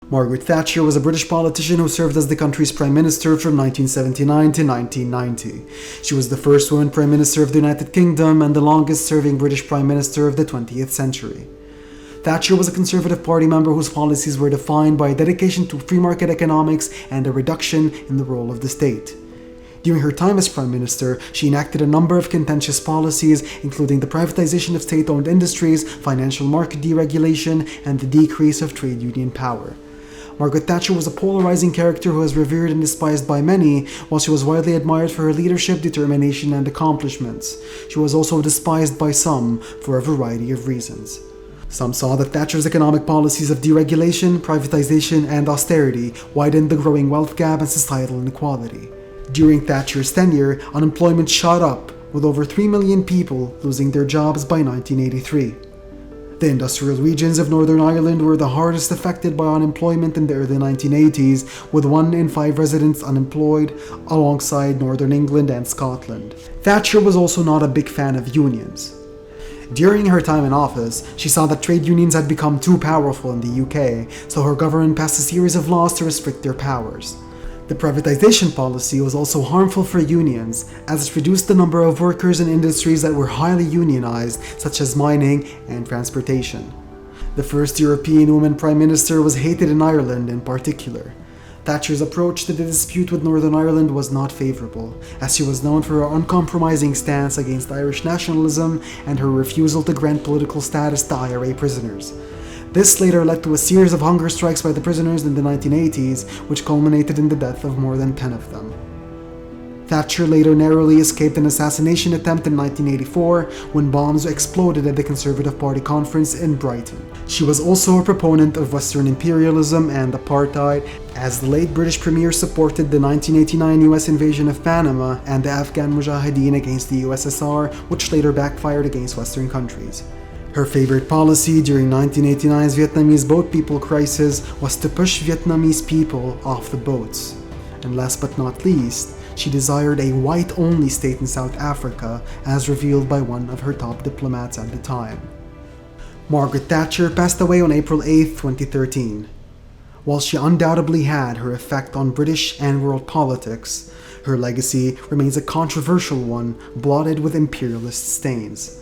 Margaret Thatcher was a British politician who served as the country's Prime Minister from 1979 to 1990. She was the first woman Prime Minister of the United Kingdom and the longest-serving British Prime Minister of the 20th century. Thatcher was a Conservative Party member whose policies were defined by a dedication to free market economics and a reduction in the role of the state. During her time as Prime Minister, she enacted a number of contentious policies, including the privatization of state-owned industries, financial market deregulation, and the decrease of trade union power. Margaret Thatcher was a polarizing character who was revered and despised by many, while she was widely admired for her leadership, determination, and accomplishments. She was also despised by some for a variety of reasons. Some saw that Thatcher's economic policies of deregulation, privatization, and austerity widened the growing wealth gap and societal inequality. During Thatcher's tenure, unemployment shot up, with over 3 million people losing their jobs by 1983. The industrial regions of Northern Ireland were the hardest affected by unemployment in the early 1980s, with 1 in 5 residents unemployed, alongside Northern England and Scotland. Thatcher was also not a big fan of unions. During her time in office, she saw that trade unions had become too powerful in the UK, so her government passed a series of laws to restrict their powers. The privatization policy was also harmful for unions, as it reduced the number of workers in industries that were highly unionized, such as mining and transportation. The first European woman Prime Minister was hated in Ireland in particular. Thatcher's approach to the dispute with Northern Ireland was not favourable, as she was known for her uncompromising stance against Irish nationalism and her refusal to grant political status to IRA prisoners. This later led to a series of hunger strikes by the prisoners in the 1980s, which culminated in the death of more than 10 of them. Thatcher later narrowly escaped an assassination attempt in 1984 when bombs exploded at the Conservative Party conference in Brighton. She was also a proponent of Western imperialism and apartheid, as the late British Premier supported the 1989 US invasion of Panama and the Afghan Mujahideen against the USSR, which later backfired against Western countries. Her favorite policy during 1989's Vietnamese boat people crisis was to push Vietnamese people off the boats. And last but not least, she desired a white-only state in South Africa, as revealed by one of her top diplomats at the time. Margaret Thatcher passed away on April 8, 2013. While she undoubtedly had her effect on British and world politics, her legacy remains a controversial one, blotted with imperialist stains.